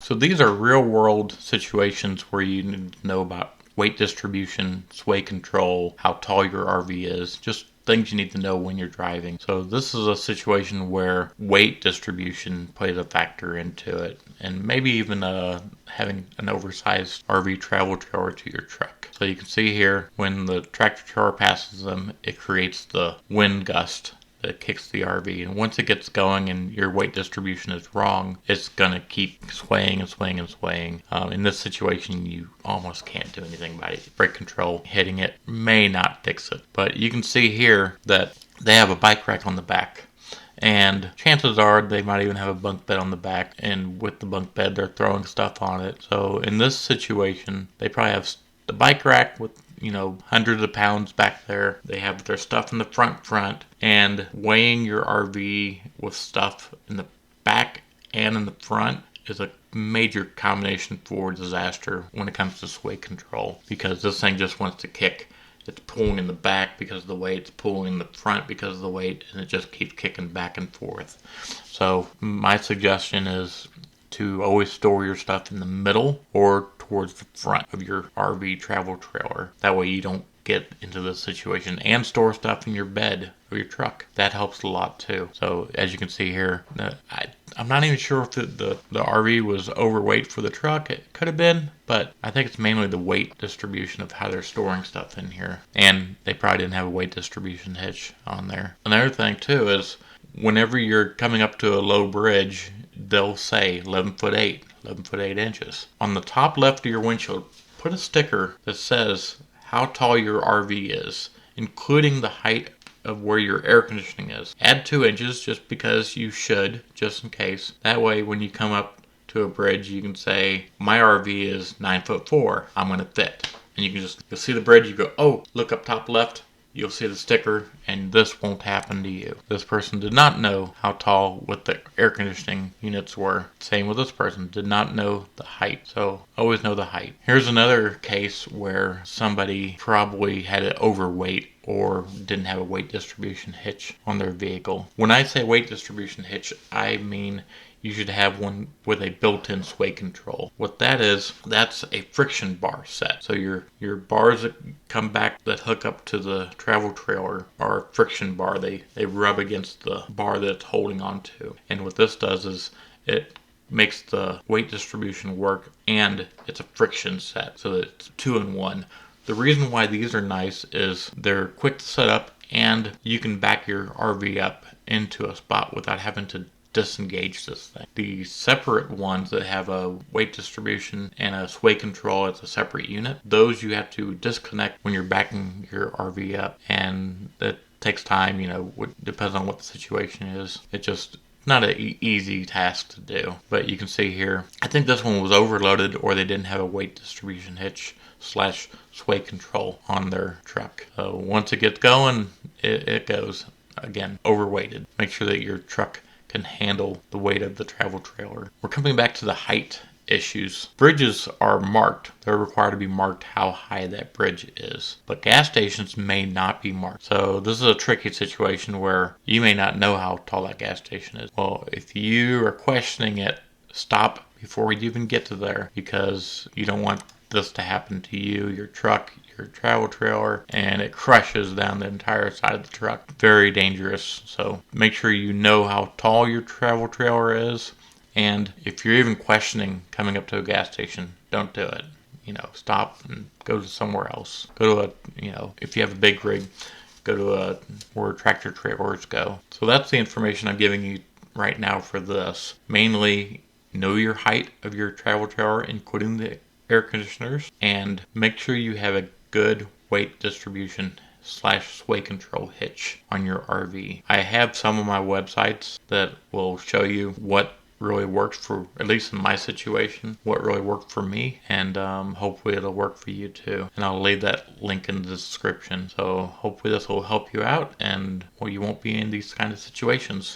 So these are real world situations where you need to know about weight distribution, sway control, how tall your RV is, just things you need to know when you're driving. So this is a situation where weight distribution plays a factor into it, and maybe even having an oversized RV travel trailer to your truck. So you can see here when the tractor trailer passes them, it creates the wind gust that kicks the RV, and once it gets going and your weight distribution is wrong, it's gonna keep swaying and swaying and swaying. In this situation, you almost can't do anything about it. Brake control, hitting it may not fix it, but you can see here that they have a bike rack on the back, and chances are they might even have a bunk bed on the back, and with the bunk bed they're throwing stuff on it. So in this situation, they probably have the bike rack with hundreds of pounds back there. They have their stuff in the front, and weighing your RV with stuff in the back and in the front is a major combination for disaster when it comes to sway control, because this thing just wants to kick. It's pulling in the back because of the weight, it's pulling in the front because of the weight, and it just keeps kicking back and forth. So my suggestion is to always store your stuff in the middle or towards the front of your RV travel trailer. That way you don't get into this situation, and store stuff in your bed of your truck. That helps a lot too. So as you can see here, I'm not even sure if the RV was overweight for the truck. It could have been, but I think it's mainly the weight distribution of how they're storing stuff in here. And they probably didn't have a weight distribution hitch on there. Another thing too is whenever you're coming up to a low bridge, they'll say 11 foot 8, 11 foot 8 inches. On the top left of your windshield, put a sticker that says how tall your RV is, including the height of where your air conditioning is. Add 2 inches just because you should, just in case. That way when you come up to a bridge, you can say, my RV is 9'4", I'm gonna fit. And you'll see the bridge, you go, oh, look up top left, you'll see the sticker, and this won't happen to you. This person did not know how tall what the air conditioning units were. Same with this person, did not know the height. So always know the height. Here's another case where somebody probably had it overweight or didn't have a weight distribution hitch on their vehicle. When I say weight distribution hitch, I mean you should have one with a built-in sway control. What that is, that's a friction bar set. So your bars that come back that hook up to the travel trailer are a friction bar. They rub against the bar that it's holding onto. And what this does is it makes the weight distribution work, and it's a friction set. So it's 2-in-1. The reason why these are nice is they're quick to set up, and you can back your RV up into a spot without having to disengage this thing. The separate ones that have a weight distribution and a sway control as a separate unit, those you have to disconnect when you're backing your RV up, and that takes time. Depends on what the situation is. It just not an easy task to do. But you can see here, I think this one was overloaded, or they didn't have a weight distribution hitch / sway control on their truck. So once it gets going, it goes. Again, overweighted. Make sure that your truck can handle the weight of the travel trailer. We're coming back to the height issues. Bridges are marked. They're required to be marked how high that bridge is. But gas stations may not be marked. So this is a tricky situation where you may not know how tall that gas station is. Well, if you are questioning it, stop before we even get to there, because you don't want this to happen to you, your truck, your travel trailer, and it crushes down the entire side of the truck. Very dangerous. So make sure you know how tall your travel trailer is, and if you're even questioning coming up to a gas station, don't do it. Stop and go to somewhere else. Go to if you have a big rig, go to where tractor trailers go. So that's the information I'm giving you right now for this. Mainly, know your height of your travel trailer, including the air conditioners, and make sure you have a good weight distribution / sway control hitch on your RV. I have some of my websites that will show you what really works for, at least in my situation, what really worked for me, and hopefully it'll work for you too. And I'll leave that link in the description. So hopefully this will help you out, and you won't be in these kind of situations.